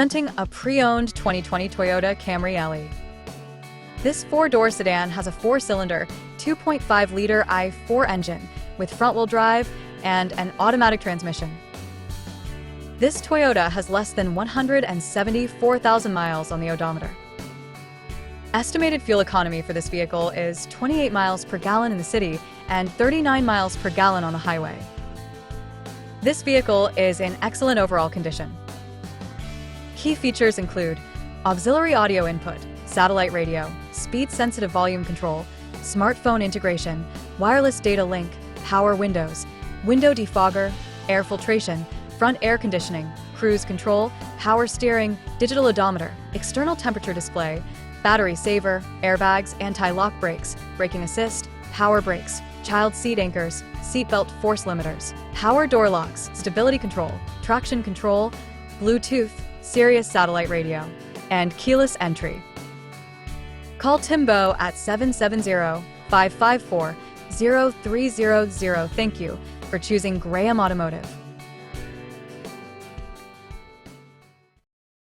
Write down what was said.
Presenting a pre-owned 2020 Toyota Camry LE. This four-door sedan has a four-cylinder, 2.5-liter i4 engine with front-wheel drive and an automatic transmission. This Toyota has less than 174,000 miles on the odometer. Estimated fuel economy for this vehicle is 28 miles per gallon in the city and 39 miles per gallon on the highway. This vehicle is in excellent overall condition. Key features include auxiliary audio input, satellite radio, speed-sensitive volume control, smartphone integration, wireless data link, power windows, window defogger, air filtration, front air conditioning, cruise control, power steering, digital odometer, external temperature display, battery saver, airbags, anti-lock brakes, braking assist, power brakes, child seat anchors, seatbelt force limiters, power door locks, stability control, traction control, Bluetooth, Sirius satellite radio, and keyless entry. Call Timbo at 770-554-0300. Thank you for choosing Graham Automotive.